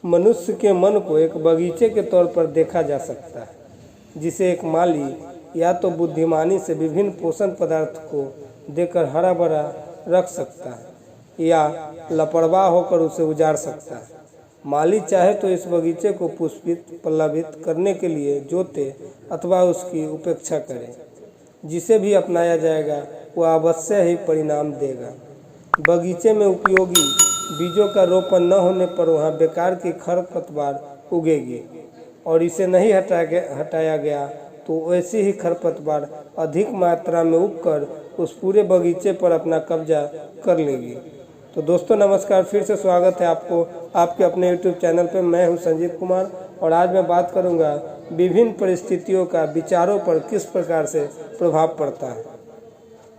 मनुष्य के मन को एक बगीचे के तौर पर देखा जा सकता है, जिसे एक माली या तो बुद्धिमानी से विभिन्न पोषण पदार्थ को देकर हरा भरा रख सकता है या लापरवाह होकर उसे उजाड़ सकता है। माली चाहे तो इस बगीचे को पुष्पित पल्लवित करने के लिए जोते अथवा उसकी उपेक्षा करे। जिसे भी अपनाया जाएगा वह अवश्य ही परिणाम देगा। बगीचे में उपयोगी बीजों का रोपण न होने पर वहाँ बेकार की खरपतवार उगेगी और इसे नहीं हटाया गया तो वैसी ही खरपतवार अधिक मात्रा में उगकर उस पूरे बगीचे पर अपना कब्जा कर लेगी। तो दोस्तों नमस्कार, फिर से स्वागत है आपको आपके अपने YouTube चैनल पर। मैं हूं संजीव कुमार और आज मैं बात करूंगा विभिन्न परिस्थितियों का विचारों पर किस प्रकार से प्रभाव पड़ता है।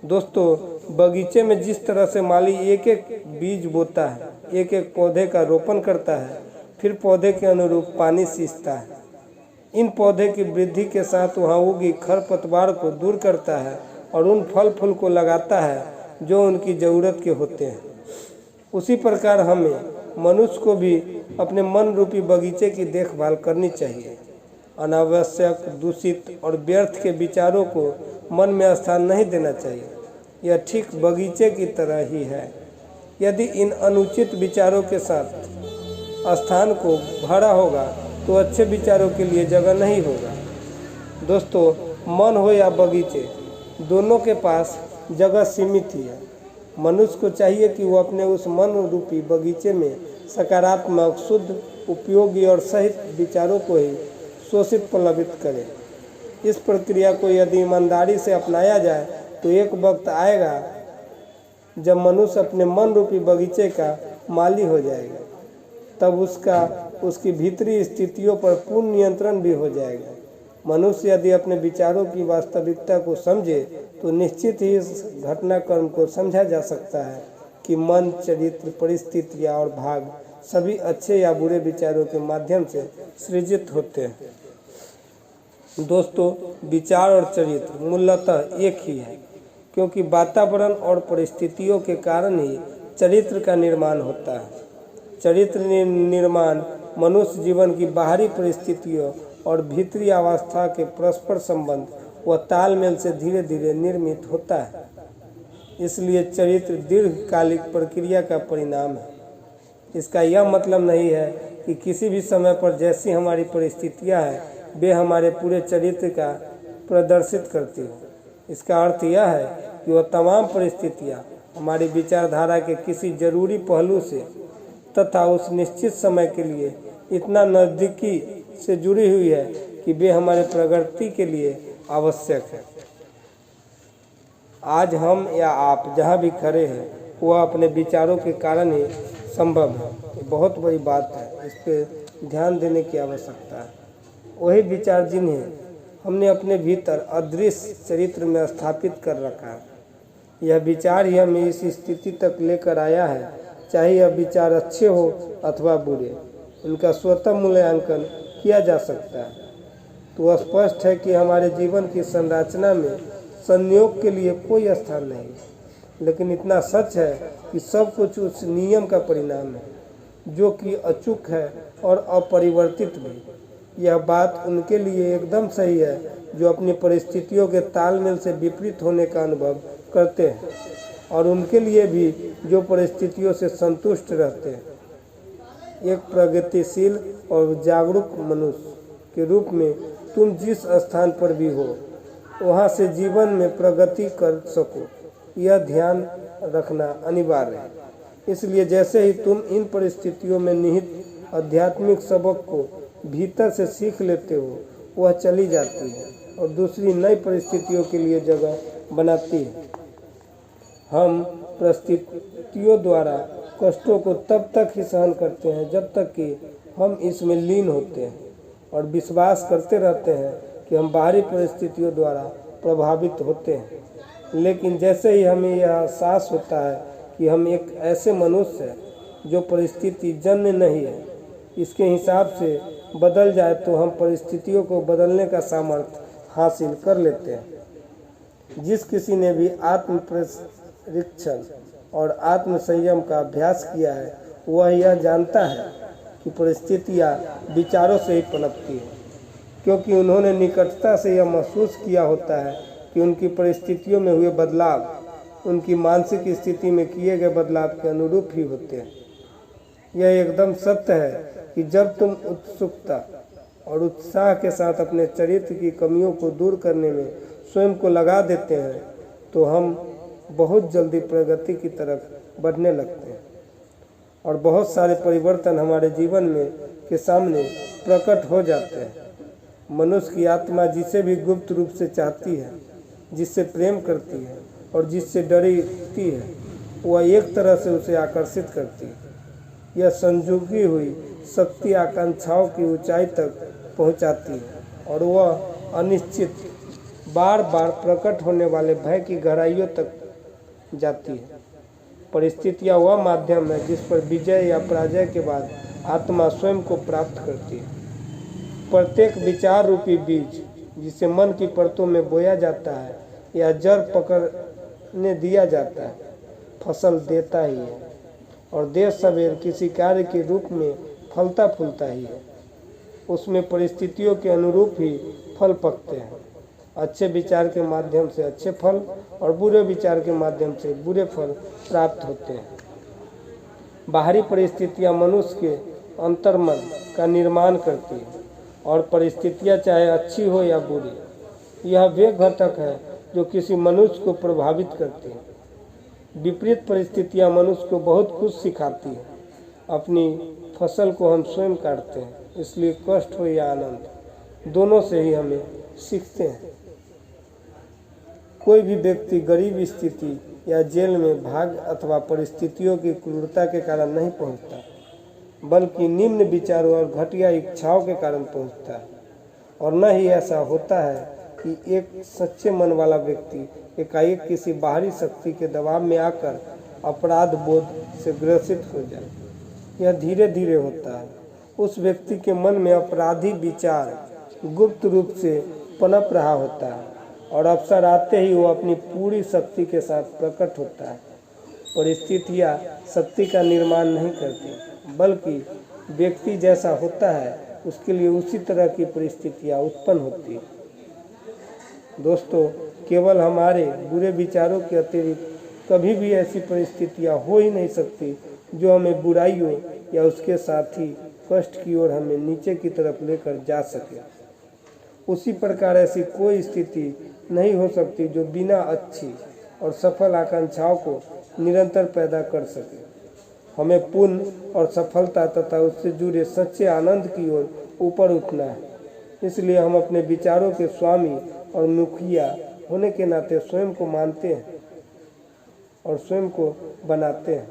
दोस्तों, बगीचे में जिस तरह से माली एक एक बीज बोता है, एक एक पौधे का रोपण करता है, फिर पौधे के अनुरूप पानी सींचता है, इन पौधे की वृद्धि के साथ वहाँ उगी खरपतवार को दूर करता है और उन फल फूल को लगाता है जो उनकी ज़रूरत के होते हैं। उसी प्रकार हमें मनुष्य को भी अपने मन रूपी बगीचे की देखभाल करनी चाहिए। अनावश्यक, दूषित और व्यर्थ के विचारों को मन में स्थान नहीं देना चाहिए। यह ठीक बगीचे की तरह ही है। यदि इन अनुचित विचारों के साथ स्थान को भरा होगा तो अच्छे विचारों के लिए जगह नहीं होगा। दोस्तों, मन हो या बगीचे, दोनों के पास जगह सीमित ही है। मनुष्य को चाहिए कि वो अपने उस मन रूपी बगीचे में सकारात्मक, शुद्ध, उपयोगी और सहित विचारों को ही शोषित पल्लवित करे। इस प्रक्रिया को यदि ईमानदारी से अपनाया जाए तो एक वक्त आएगा जब मनुष्य अपने मन रूपी बगीचे का माली हो जाएगा। तब उसकी भीतरी स्थितियों पर पूर्ण नियंत्रण भी हो जाएगा। मनुष्य यदि अपने विचारों की वास्तविकता को समझे तो निश्चित ही इस घटनाक्रम को समझा जा सकता है कि मन, चरित्र, परिस्थितियाँ और भाग सभी अच्छे या बुरे विचारों के माध्यम से सृजित होते हैं। दोस्तों, विचार और चरित्र मूलतः एक ही है, क्योंकि वातावरण और परिस्थितियों के कारण ही चरित्र का निर्माण होता है। चरित्र निर्माण मनुष्य जीवन की बाहरी परिस्थितियों और भीतरी अवस्था के परस्पर संबंध व तालमेल से धीरे धीरे निर्मित होता है। इसलिए चरित्र दीर्घकालिक प्रक्रिया का परिणाम है। इसका यह मतलब नहीं है कि किसी भी समय पर जैसी हमारी परिस्थितियां हैं वे हमारे पूरे चरित्र का प्रदर्शित करती हो। इसका अर्थ यह है कि वह तमाम परिस्थितियां हमारी विचारधारा के किसी जरूरी पहलू से तथा उस निश्चित समय के लिए इतना नज़दीकी से जुड़ी हुई है कि वे हमारे प्रगति के लिए आवश्यक है। आज हम या आप जहाँ भी खड़े हैं वह अपने विचारों के कारण ही संभव है। ये बहुत बड़ी बात है, इस पर ध्यान देने की आवश्यकता है। वही विचार जिन्हें हमने अपने भीतर अदृश्य चरित्र में स्थापित कर रखा है, यह विचार ही हमें इस स्थिति तक लेकर आया है। चाहे यह विचार अच्छे हो अथवा बुरे, उनका स्वतः मूल्यांकन किया जा सकता है। तो स्पष्ट है कि हमारे जीवन की संरचना में संयोग के लिए कोई स्थान नहीं, लेकिन इतना सच है कि सब कुछ उस नियम का परिणाम है जो कि अचूक है और अपरिवर्तित भी। यह बात उनके लिए एकदम सही है जो अपनी परिस्थितियों के तालमेल से विपरीत होने का अनुभव करते हैं, और उनके लिए भी जो परिस्थितियों से संतुष्ट रहते हैं। एक प्रगतिशील और जागरूक मनुष्य के रूप में तुम जिस स्थान पर भी हो वहाँ से जीवन में प्रगति कर सको, यह ध्यान रखना अनिवार्य है। इसलिए जैसे ही तुम इन परिस्थितियों में निहित आध्यात्मिक सबक को भीतर से सीख लेते हो, वह चली जाती है और दूसरी नई परिस्थितियों के लिए जगह बनाती है। हम परिस्थितियों द्वारा कष्टों को तब तक ही सहन करते हैं जब तक कि हम इसमें लीन होते हैं और विश्वास करते रहते हैं कि हम बाहरी परिस्थितियों द्वारा प्रभावित होते हैं। लेकिन जैसे ही हमें यह एहसास होता है कि हम एक ऐसे मनुष्य हैं जो परिस्थिति जन्य नहीं है, इसके हिसाब से बदल जाए तो हम परिस्थितियों को बदलने का सामर्थ्य हासिल कर लेते हैं। जिस किसी ने भी आत्म परीक्षण और आत्म संयम का अभ्यास किया है वह यह जानता है कि परिस्थितियाँ विचारों से ही पनपती हैं, क्योंकि उन्होंने निकटता से यह महसूस किया होता है कि उनकी परिस्थितियों में हुए बदलाव उनकी मानसिक स्थिति में किए गए बदलाव के अनुरूप ही होते हैं। यह एकदम सत्य है कि जब तुम उत्सुकता और उत्साह के साथ अपने चरित्र की कमियों को दूर करने में स्वयं को लगा देते हैं तो हम बहुत जल्दी प्रगति की तरफ बढ़ने लगते हैं और बहुत सारे परिवर्तन हमारे जीवन में के सामने प्रकट हो जाते हैं। मनुष्य की आत्मा जिसे भी गुप्त रूप से चाहती है, जिससे प्रेम करती है और जिससे डरती है, वह एक तरह से उसे आकर्षित करती है। यह संजोगी हुई शक्ति आकांक्षाओं की ऊंचाई तक पहुंचाती है और वह अनिश्चित बार बार प्रकट होने वाले भय की गहराइयों तक जाती है। परिस्थितियाँ वह माध्यम है जिस पर विजय या पराजय के बाद आत्मा स्वयं को प्राप्त करती है। प्रत्येक विचार रूपी बीज जिसे मन की परतों में बोया जाता है या जड़ पकड़ने दिया जाता है, फसल देता ही है और देर सवेर किसी कार्य के रूप में फलता फूलता ही है। उसमें परिस्थितियों के अनुरूप ही फल पकते हैं। अच्छे विचार के माध्यम से अच्छे फल और बुरे विचार के माध्यम से बुरे फल प्राप्त होते हैं। बाहरी परिस्थितियां मनुष्य के अंतर्मन का निर्माण करती है और परिस्थितियां चाहे अच्छी हो या बुरी, यह वे घटक है जो किसी मनुष्य को प्रभावित करती हैं। विपरीत परिस्थितियां मनुष्य को बहुत कुछ सिखाती है। अपनी फसल को हम स्वयं काटते हैं, इसलिए कष्ट हो या आनंद, दोनों से ही हमें सीखते हैं। कोई भी व्यक्ति गरीब स्थिति या जेल में भाग्य अथवा परिस्थितियों की क्रूरता के कारण नहीं पहुंचता, बल्कि निम्न विचारों और घटिया इच्छाओं के कारण पहुंचता है। और न ही ऐसा होता है कि एक सच्चे मन वाला व्यक्ति एकाएक किसी बाहरी शक्ति के दबाव में आकर अपराध बोध से ग्रसित हो जाए। यह धीरे धीरे होता है। उस व्यक्ति के मन में अपराधी विचार गुप्त रूप से पनप रहा होता है और अवसर आते ही वो अपनी पूरी शक्ति के साथ प्रकट होता है। परिस्थितियाँ शक्ति का निर्माण नहीं करती, बल्कि व्यक्ति जैसा होता है उसके लिए उसी तरह की परिस्थितियाँ उत्पन्न होती है। दोस्तों, केवल हमारे बुरे विचारों के अतिरिक्त कभी भी ऐसी परिस्थितियाँ हो ही नहीं सकती जो हमें बुराइयों या उसके साथ ही कष्ट की ओर हमें नीचे की तरफ लेकर जा सके। उसी प्रकार ऐसी कोई स्थिति नहीं हो सकती जो बिना अच्छी और सफल आकांक्षाओं को निरंतर पैदा कर सके। हमें पुण्य और सफलता तथा उससे जुड़े सच्चे आनंद की ओर ऊपर उठना है। इसलिए हम अपने विचारों के स्वामी और मुखिया होने के नाते स्वयं को मानते हैं और स्वयं को बनाते हैं,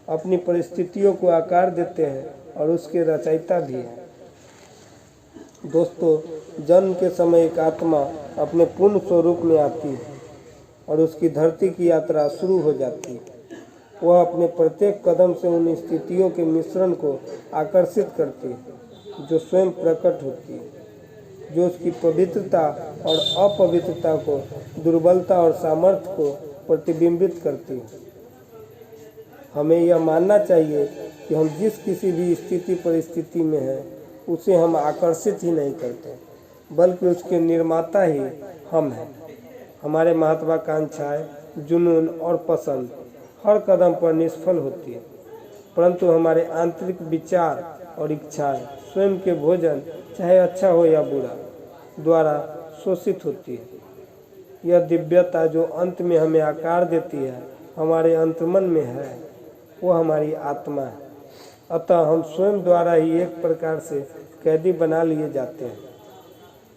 अपनी परिस्थितियों को आकार देते हैं और उसके रचयिता भी हैं। दोस्तों, जन्म के समय एक आत्मा अपने पूर्ण स्वरूप में आती है और उसकी धरती की यात्रा शुरू हो जाती है। वह अपने प्रत्येक कदम से उन स्थितियों के मिश्रण को आकर्षित करती है जो स्वयं प्रकट होती है, जो उसकी पवित्रता और अपवित्रता को, दुर्बलता और सामर्थ्य को प्रतिबिंबित करती है। हमें यह मानना चाहिए कि हम जिस किसी भी स्थिति परिस्थिति में हैं उसे हम आकर्षित ही नहीं करते, बल्कि उसके निर्माता ही हम हैं। हमारे महत्वाकांक्षाएं, जुनून और पसंद हर कदम पर निष्फल होती है, परंतु हमारे आंतरिक विचार और इच्छाएं स्वयं के भोजन, चाहे अच्छा हो या बुरा, द्वारा शोषित होती है। यह दिव्यता जो अंत में हमें आकार देती है, हमारे अंतर्मन में है, वो हमारी आत्मा है। अतः हम स्वयं द्वारा ही एक प्रकार से कैदी बना लिए जाते हैं।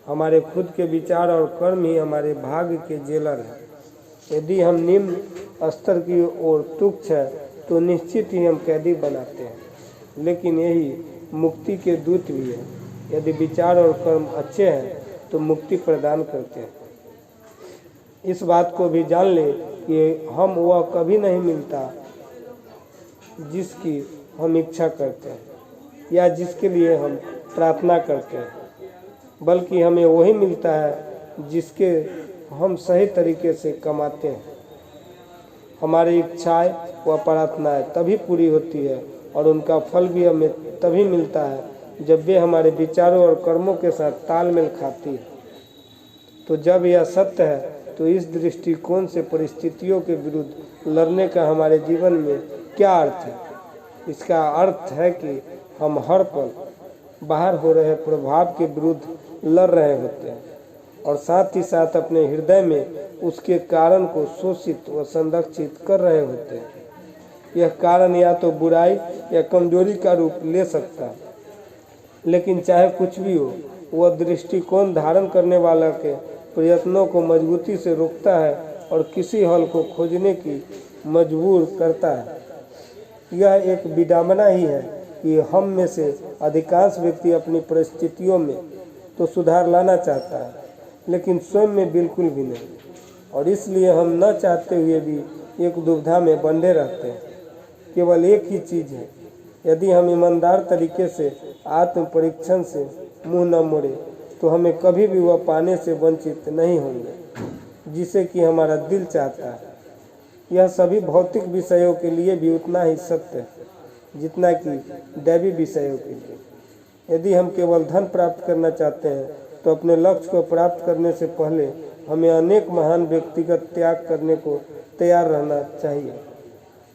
हमारे खुद के विचार और कर्म ही हमारे भाग्य के जेलर हैं। यदि हम निम्न स्तर की ओर तुच्छ है तो निश्चित ही हम कैदी बनाते हैं, लेकिन यही मुक्ति के दूत भी है। यदि विचार और कर्म अच्छे हैं तो मुक्ति प्रदान करते हैं। इस बात को भी जान ले कि हम वह कभी नहीं मिलता जिसकी हम इच्छा करते हैं या जिसके लिए हम प्रार्थना करते हैं, बल्कि हमें वही मिलता है जिसके हम सही तरीके से कमाते हैं। हमारी इच्छाएं व प्रार्थनाएं तभी पूरी होती है और उनका फल भी हमें तभी मिलता है जब वे हमारे विचारों और कर्मों के साथ तालमेल खाती है। तो जब यह सत्य है तो इस दृष्टिकोण से परिस्थितियों के विरुद्ध लड़ने का हमारे जीवन में क्या अर्थ है? इसका अर्थ है कि हम हर पल बाहर हो रहे प्रभाव के विरुद्ध लड़ रहे होते हैं और साथ ही साथ अपने हृदय में उसके कारण को शोषित व संरक्षित कर रहे होते हैं। यह कारण या तो बुराई या कमजोरी का रूप ले सकता है, लेकिन चाहे कुछ भी हो, वह दृष्टिकोण धारण करने वाला के प्रयत्नों को मजबूती से रोकता है और किसी हल को खोजने की मजबूर करता है। यह एक विडंबना ही है कि हम में से अधिकांश व्यक्ति अपनी परिस्थितियों में तो सुधार लाना चाहता है, लेकिन स्वयं में बिल्कुल भी नहीं, और इसलिए हम न चाहते हुए भी एक दुविधा में बंधे रहते हैं। केवल एक ही चीज़ है, यदि हम ईमानदार तरीके से आत्म परीक्षण से मुंह न मोड़े तो हमें कभी भी वह पाने से वंचित नहीं होंगे जिसे कि हमारा दिल चाहता है। यह सभी भौतिक विषयों के लिए भी उतना ही सत्य है जितना कि दैवी विषयों के लिए। यदि हम केवल धन प्राप्त करना चाहते हैं तो अपने लक्ष्य को प्राप्त करने से पहले हमें अनेक महान व्यक्तिगत त्याग करने को तैयार रहना चाहिए,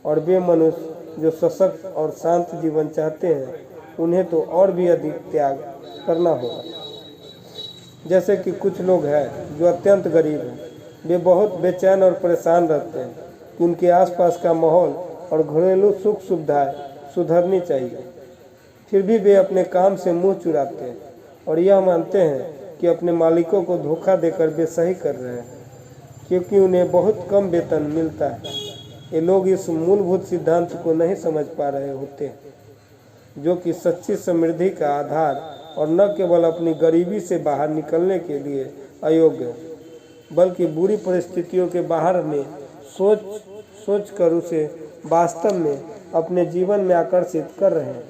और वे मनुष्य जो सशक्त और शांत जीवन चाहते हैं उन्हें तो और भी अधिक त्याग करना होगा। जैसे कि कुछ लोग हैं जो अत्यंत गरीब हैं, वे बहुत बेचैन और परेशान रहते हैं कि उनके आसपास का माहौल और घरेलू सुख सुविधाएं सुधरनी चाहिए, फिर भी वे अपने काम से मुंह चुराते हैं और यह मानते हैं कि अपने मालिकों को धोखा देकर वे सही कर रहे हैं, क्योंकि उन्हें बहुत कम वेतन मिलता है। ये लोग इस मूलभूत सिद्धांत को नहीं समझ पा रहे होते हैं, जो कि सच्ची समृद्धि का आधार और न केवल अपनी गरीबी से बाहर निकलने के लिए अयोग्य है, बल्कि बुरी परिस्थितियों के बाहर में सोच कर उसे वास्तव में अपने जीवन में आकर्षित कर रहे हैं।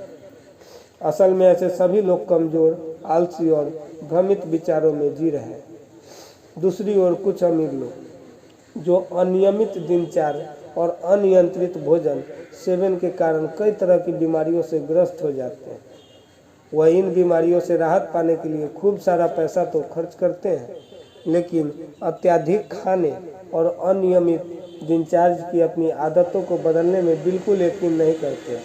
असल में ऐसे सभी लोग कमजोर, आलसी और भ्रमित विचारों में जी रहे हैं। दूसरी ओर कुछ अमीर लोग जो अनियमित दिनचर्या और अनियंत्रित भोजन सेवन के कारण कई तरह की बीमारियों से ग्रस्त हो जाते हैं, वह इन बीमारियों से राहत पाने के लिए खूब सारा पैसा तो खर्च करते हैं, लेकिन अत्यधिक खाने और अनियमित दिनचर्या की अपनी आदतों को बदलने में बिल्कुल यकीन नहीं करते।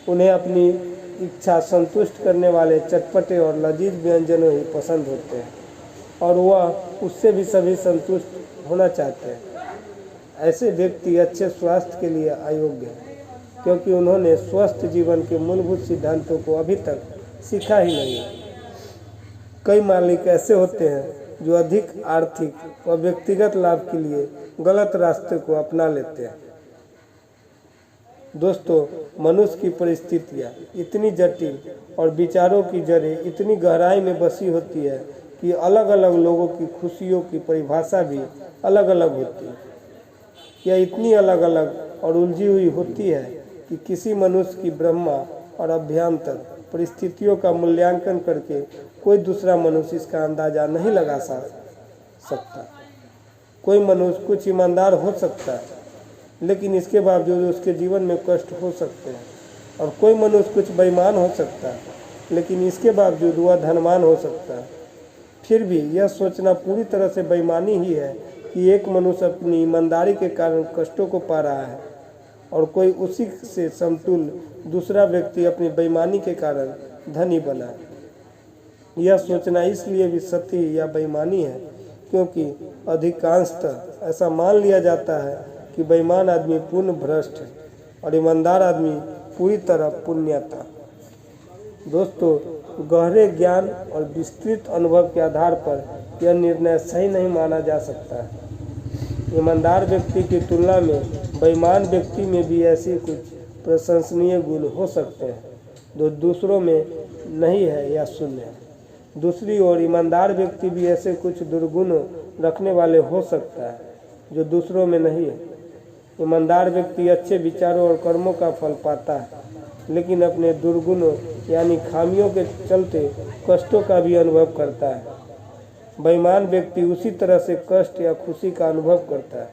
उन्हें अपनी इच्छा संतुष्ट करने वाले चटपटे और लजीज व्यंजनों ही पसंद होते हैं और वह उससे भी सभी संतुष्ट होना चाहते हैं। ऐसे व्यक्ति अच्छे स्वास्थ्य के लिए अयोग्य हैं, क्योंकि उन्होंने स्वस्थ जीवन के मूलभूत सिद्धांतों को अभी तक सीखा ही नहीं। कई मालिक ऐसे होते हैं जो अधिक आर्थिक और व्यक्तिगत लाभ के लिए गलत रास्ते को अपना लेते हैं। दोस्तों, मनुष्य की परिस्थितियाँ इतनी जटिल और विचारों की जड़ें इतनी गहराई में बसी होती है कि अलग अलग लोगों की खुशियों की परिभाषा भी अलग अलग होती है। यह इतनी अलग अलग और उलझी हुई होती है कि किसी मनुष्य की ब्रह्मा और अभ्यंतर परिस्थितियों का मूल्यांकन करके कोई दूसरा मनुष्य इसका अंदाजा नहीं लगा सकता। कोई मनुष्य कुछ ईमानदार हो सकता है, लेकिन इसके बावजूद उसके जीवन में कष्ट हो सकते हैं, और कोई मनुष्य कुछ बेईमान हो सकता है, लेकिन इसके बावजूद वह धनवान हो सकता है। फिर भी यह सोचना पूरी तरह से बेईमानी ही है कि एक मनुष्य अपनी ईमानदारी के कारण कष्टों को पा रहा है और कोई उसी से समतुल्य दूसरा व्यक्ति अपनी बेईमानी के कारण धनी बना है। यह सोचना इसलिए भी सत्य या बेईमानी है क्योंकि अधिकांशतः ऐसा मान लिया जाता है कि बेईमान आदमी पूर्ण भ्रष्ट है और ईमानदार आदमी पूरी तरह पुण्यता। दोस्तों, गहरे ज्ञान और विस्तृत अनुभव के आधार पर यह निर्णय सही नहीं माना जा सकता है। ईमानदार व्यक्ति की तुलना में बेईमान व्यक्ति में भी ऐसे कुछ प्रशंसनीय गुण हो सकते हैं जो दूसरों में नहीं है या शून्य है। दूसरी ओर ईमानदार व्यक्ति भी ऐसे कुछ दुर्गुण रखने वाले हो सकता है जो दूसरों में नहीं है। ईमानदार व्यक्ति अच्छे विचारों और कर्मों का फल पाता है, लेकिन अपने दुर्गुणों यानी खामियों के चलते कष्टों का भी अनुभव करता है। बेईमान व्यक्ति उसी तरह से कष्ट या खुशी का अनुभव करता है।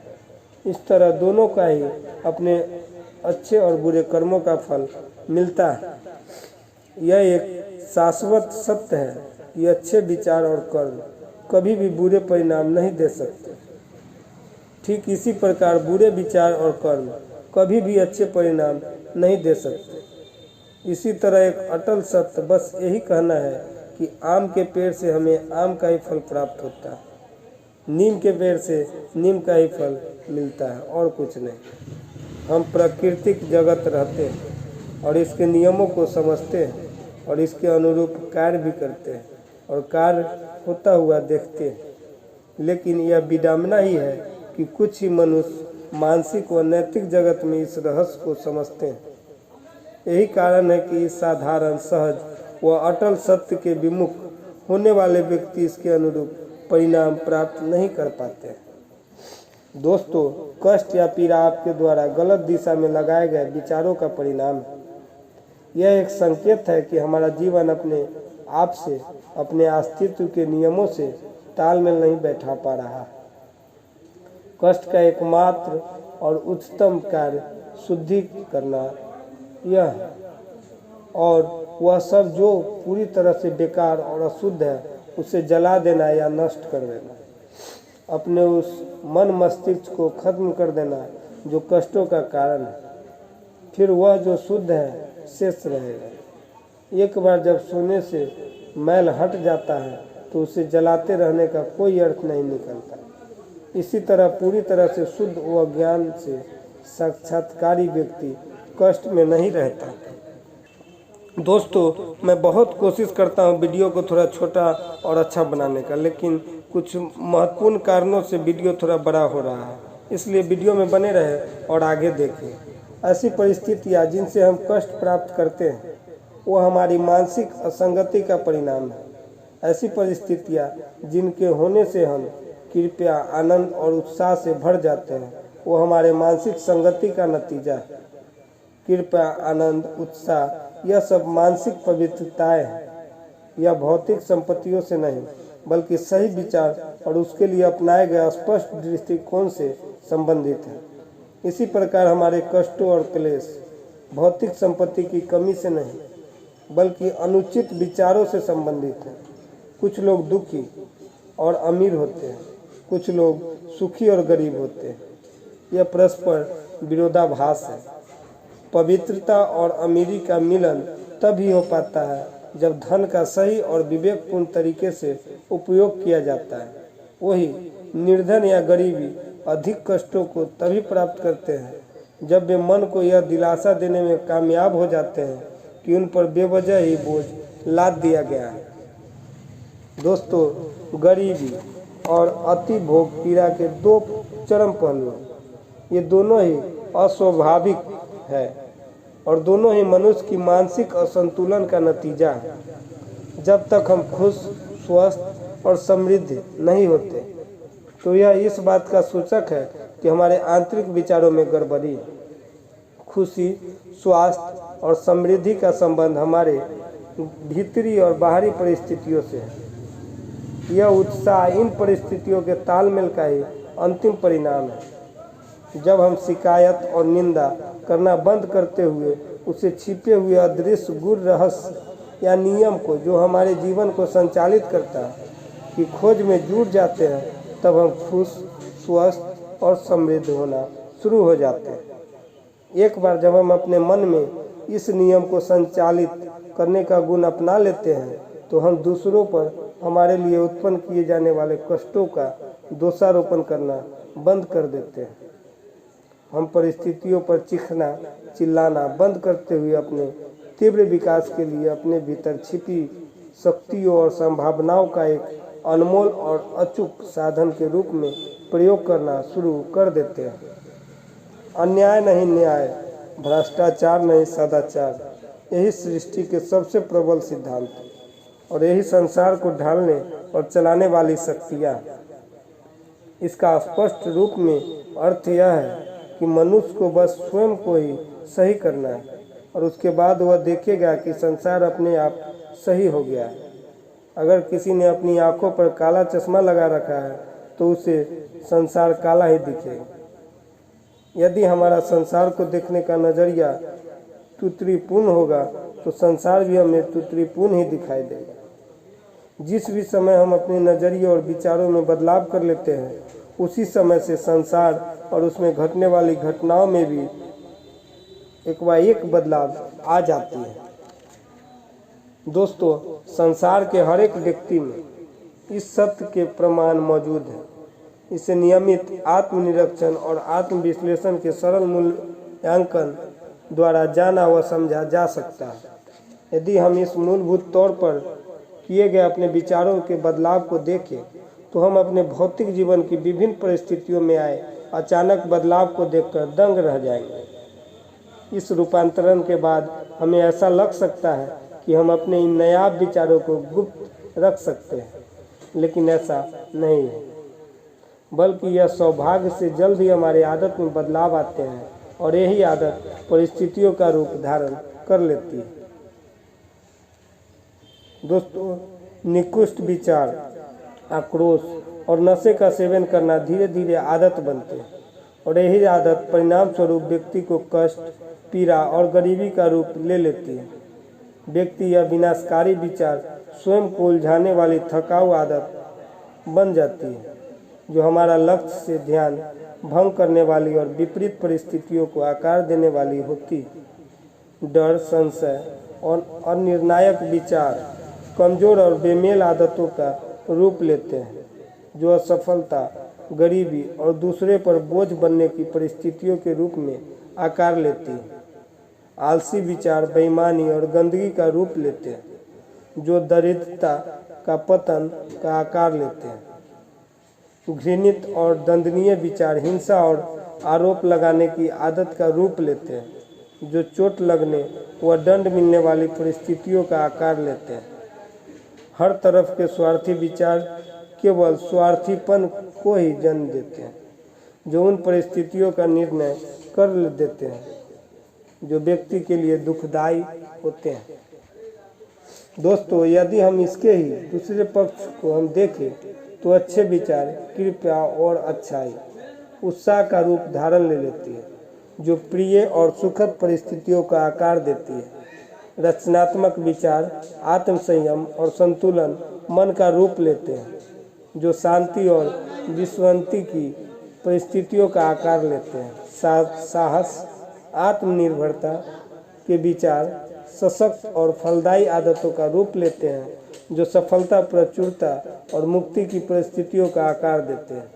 इस तरह दोनों का ही अपने अच्छे और बुरे कर्मों का फल मिलता है। यह एक शाश्वत सत्य है कि अच्छे विचार और कर्म कभी भी बुरे परिणाम नहीं दे सकते। ठीक इसी प्रकार बुरे विचार और कर्म कभी भी अच्छे परिणाम नहीं दे सकते। इसी तरह एक अटल सत्य बस यही कहना है कि आम के पेड़ से हमें आम का ही फल प्राप्त होता है, नीम के पेड़ से नीम का ही फल मिलता है और कुछ नहीं। हम प्राकृतिक जगत रहते हैं और इसके नियमों को समझते हैं और इसके अनुरूप कार्य भी करते हैं और कार्य होता हुआ देखते हैं। लेकिन यह विडंबना ही है कि कुछ ही मनुष्य मानसिक व नैतिक जगत में इस रहस्य को समझते हैं। यही कारण है कि इस साधारण, सहज व अटल सत्य के विमुख होने वाले व्यक्ति इसके अनुरूप परिणाम प्राप्त नहीं कर पाते। दोस्तों, कष्ट या पीड़ा आपके द्वारा गलत दिशा में लगाए गए विचारों का परिणाम है। यह एक संकेत है कि हमारा जीवन अपने आप से, अपने अस्तित्व के नियमों से तालमेल नहीं बैठा पा रहा है। कष्ट का एकमात्र और उच्चतम कार्य शुद्धि करना यह है, और वह सब जो पूरी तरह से बेकार और अशुद्ध है उसे जला देना या नष्ट कर देना, अपने उस मन मस्तिष्क को खत्म कर देना जो कष्टों का कारण है। फिर वह जो शुद्ध है शेष रहेगा। एक बार जब सोने से मैल हट जाता है तो उसे जलाते रहने का कोई अर्थ नहीं निकलता। इसी तरह पूरी तरह से शुद्ध व ज्ञान से साक्षात्कारी व्यक्ति कष्ट में नहीं रहता। दोस्तों, मैं बहुत कोशिश करता हूँ वीडियो को थोड़ा छोटा और अच्छा बनाने का, लेकिन कुछ महत्वपूर्ण कारणों से वीडियो थोड़ा बड़ा हो रहा है। इसलिए वीडियो में बने रहे और आगे देखें। ऐसी परिस्थितियाँ जिनसे हम कष्ट प्राप्त करते हैं वो हमारी मानसिक असंगति का परिणाम है। ऐसी परिस्थितियाँ जिनके होने से हम कृपया, आनंद और उत्साह से भर जाते हैं वो हमारे मानसिक संगति का नतीजा है। कृपया, आनंद, उत्साह यह सब मानसिक पवित्रताएं हैं। यह भौतिक संपत्तियों से नहीं बल्कि सही विचार और उसके लिए अपनाए गए स्पष्ट दृष्टिकोण से संबंधित है। इसी प्रकार हमारे कष्टों और क्लेश भौतिक संपत्ति की कमी से नहीं बल्कि अनुचित विचारों से संबंधित है। कुछ लोग दुखी और अमीर होते हैं, कुछ लोग सुखी और गरीब होते हैं। यह परस्पर विरोधाभास है। पवित्रता और अमीरी का मिलन तभी हो पाता है जब धन का सही और विवेकपूर्ण तरीके से उपयोग किया जाता है। वही निर्धन या गरीबी अधिक कष्टों को तभी प्राप्त करते हैं जब वे मन को यह दिलासा देने में कामयाब हो जाते हैं कि उन पर बेवजह ही बोझ लाद दिया गया है। दोस्तों, गरीबी और अति भोग पीड़ा के दो चरम पहलू हैं। ये दोनों ही अस्वाभाविक है और दोनों ही मनुष्य की मानसिक असंतुलन का नतीजा है। जब तक हम खुश, स्वस्थ और समृद्ध नहीं होते तो यह इस बात का सूचक है कि हमारे आंतरिक विचारों में गड़बड़ी है। खुशी, स्वास्थ्य और समृद्धि का संबंध हमारे भीतरी और बाहरी परिस्थितियों से है। यह उत्साह इन परिस्थितियों के तालमेल का ही अंतिम परिणाम है। जब हम शिकायत और निंदा करना बंद करते हुए उसे छिपे हुए अदृश्य गुर रहस्य या नियम को जो हमारे जीवन को संचालित करता है की खोज में जुट जाते हैं, तब हम खुश, स्वस्थ और समृद्ध होना शुरू हो जाते हैं। एक बार जब हम अपने मन में इस नियम को संचालित करने का गुण अपना लेते हैं तो हम दूसरों पर हमारे लिए उत्पन्न किए जाने वाले कष्टों का दोषारोपण करना बंद कर देते हैं। हम परिस्थितियों पर चीखना, चिल्लाना बंद करते हुए अपने तीव्र विकास के लिए अपने भीतर छिपी शक्तियों और संभावनाओं का एक अनमोल और अचूक साधन के रूप में प्रयोग करना शुरू कर देते हैं। अन्याय नहीं न्याय, भ्रष्टाचार नहीं सदाचार, यही सृष्टि के सबसे प्रबल सिद्धांत और यही संसार को ढालने और चलाने वाली शक्तियाँ। इसका स्पष्ट रूप में अर्थ यह है कि मनुष्य को बस स्वयं को ही सही करना है और उसके बाद वह देखेगा कि संसार अपने आप सही हो गया है। अगर किसी ने अपनी आंखों पर काला चश्मा लगा रखा है तो उसे संसार काला ही दिखेगा। यदि हमारा संसार को देखने का नज़रिया तुतरीपूर्ण होगा तो संसार भी हमें तुतरीपूर्ण ही दिखाई देगा। जिस भी समय हम अपने नज़रिए और विचारों में बदलाव कर लेते हैं, उसी समय से संसार और उसमें घटने वाली घटनाओं में भी एक बदलाव आ जाती है। दोस्तों, संसार के हर एक व्यक्ति में इस सत्य के प्रमाण मौजूद हैं। इसे नियमित आत्मनिरीक्षण और आत्मविश्लेषण के सरल मूल्यांकन द्वारा जाना व समझा जा सकता है। यदि हम इस मूलभूत तौर पर किए गए अपने विचारों के बदलाव को देखें, तो हम अपने भौतिक जीवन की विभिन्न परिस्थितियों में आए अचानक बदलाव को देखकर दंग रह जाएंगे। इस रूपांतरण के बाद हमें ऐसा लग सकता है कि हम अपने इन नायाब विचारों को गुप्त रख सकते हैं, लेकिन ऐसा नहीं है, बल्कि यह सौभाग्य से जल्द ही हमारी आदत में बदलाव आते हैं और यही आदत परिस्थितियों का रूप धारण कर लेती है। दोस्तों, निकृष्ट विचार, आक्रोश और नशे का सेवन करना धीरे धीरे आदत बनते हैं और यही आदत परिणाम स्वरूप व्यक्ति को कष्ट, पीड़ा और गरीबी का रूप ले लेती है। व्यक्ति यह विनाशकारी विचार स्वयं को उलझाने वाली थकाऊ आदत बन जाती है, जो हमारा लक्ष्य से ध्यान भंग करने वाली और विपरीत परिस्थितियों को आकार देने वाली होती है। डर, संशय और अनिर्णायक विचार कमजोर और बेमेल आदतों का रूप लेते हैं, जो असफलता, गरीबी और दूसरे पर बोझ बनने की परिस्थितियों के रूप में आकार लेती है। आलसी विचार बेईमानी और गंदगी का रूप लेते हैं, जो दरिद्रता का पतन का आकार लेते हैं। घृणित और दंडनीय विचार हिंसा और आरोप लगाने की आदत का रूप लेते हैं, जो चोट लगने व दंड मिलने वाली परिस्थितियों का आकार लेते हैं। हर तरफ के स्वार्थी विचार केवल स्वार्थीपन को ही जन्म देते हैं, जो उन परिस्थितियों का निर्णय कर देते हैं जो व्यक्ति के लिए दुखदायी होते हैं। दोस्तों, यदि हम इसके ही दूसरे पक्ष को हम देखें, तो अच्छे विचार कृपा और अच्छाई, उत्साह का रूप धारण ले लेती है, जो प्रिय और सुखद परिस्थितियों का आकार देती है। रचनात्मक विचार आत्मसंयम और संतुलन मन का रूप लेते हैं, जो शांति और विश्रांति की परिस्थितियों का आकार लेते हैं। साहस, आत्मनिर्भरता के विचार सशक्त और फलदायी आदतों का रूप लेते हैं, जो सफलता, प्रचुरता और मुक्ति की परिस्थितियों का आकार देते हैं।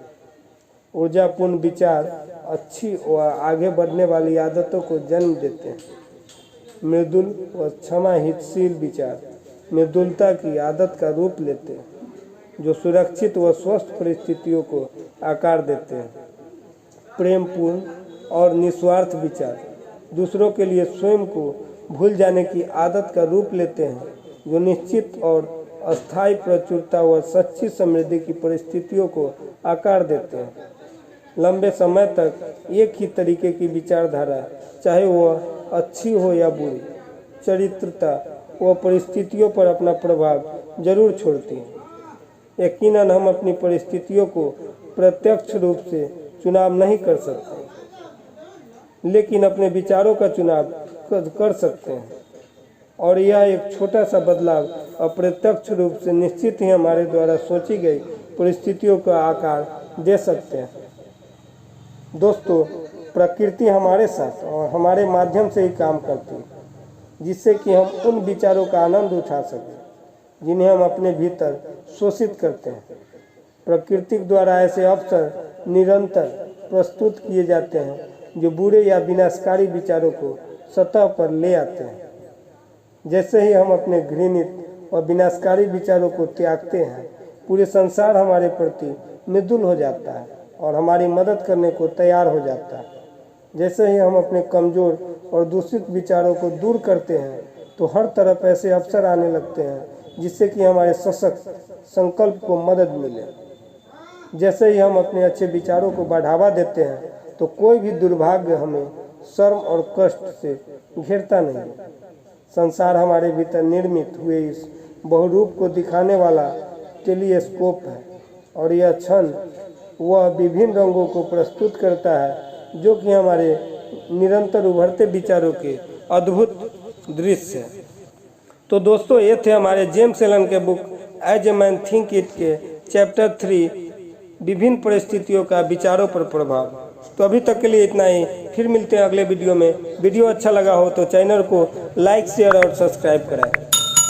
ऊर्जापूर्ण विचार अच्छी व आगे बढ़ने वाली आदतों को जन्म देते हैं। मृदुल व क्षमाहितशील विचार मृदुलता की आदत का रूप लेते हैं, जो सुरक्षित व स्वस्थ परिस्थितियों को आकार देते हैं। प्रेमपूर्ण और निस्वार्थ विचार दूसरों के लिए स्वयं को भूल जाने की आदत का रूप लेते हैं, जो निश्चित और अस्थायी प्रचुरता व सच्ची समृद्धि की परिस्थितियों को आकार देते हैं। लंबे समय तक एक ही तरीके की विचारधारा, चाहे वह अच्छी हो या बुरी, चरित्रता व परिस्थितियों पर अपना प्रभाव जरूर छोड़ती है। यकीनन हम अपनी परिस्थितियों को प्रत्यक्ष रूप से चुनाव नहीं कर सकते, लेकिन अपने विचारों का चुनाव कर सकते हैं, और यह एक छोटा सा बदलाव अप्रत्यक्ष रूप से निश्चित ही हमारे द्वारा सोची गई परिस्थितियों का आकार दे सकते हैं। दोस्तों, प्रकृति हमारे साथ और हमारे माध्यम से ही काम करती है, जिससे कि हम उन विचारों का आनंद उठा सकें जिन्हें हम अपने भीतर शोषित करते हैं। प्रकृति द्वारा ऐसे अवसर निरंतर प्रस्तुत किए जाते हैं जो बुरे या विनाशकारी विचारों को सतह पर ले आते हैं। जैसे ही हम अपने घृणित और विनाशकारी विचारों को त्यागते हैं, पूरे संसार हमारे प्रति मृदुल हो जाता है और हमारी मदद करने को तैयार हो जाता है। जैसे ही हम अपने कमज़ोर और दूषित विचारों को दूर करते हैं, तो हर तरफ ऐसे अवसर आने लगते हैं जिससे कि हमारे सशक्त संकल्प को मदद मिले। जैसे ही हम अपने अच्छे विचारों को बढ़ावा देते हैं, तो कोई भी दुर्भाग्य हमें शर्म और कष्ट से घेरता नहीं। संसार हमारे भीतर निर्मित हुए इस बहुरूप को दिखाने वाला टेलीस्कोप है, और यह क्षण वह विभिन्न रंगों को प्रस्तुत करता है जो कि हमारे निरंतर उभरते विचारों के अद्भुत दृश्य। तो दोस्तों ये थे हमारे जेम्स एलन के book as a man think it के चैप्टर 3 विभिन्न परिस्थितियों का विचारों पर प्रभाव। तो अभी तक के लिए इतना ही, फिर मिलते हैं अगले वीडियो में। वीडियो अच्छा लगा हो तो चैनल को लाइक शेयर और सब्सक्राइब कराएं,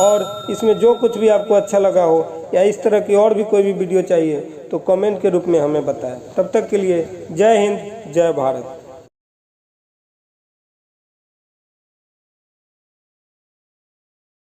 और इसमें जो कुछ भी आपको अच्छा लगा हो या इस तरह की और भी कोई भी वीडियो चाहिए तो कमेंट के रूप में हमें बताएं। तब तक के लिए जय हिंद, जय भारत।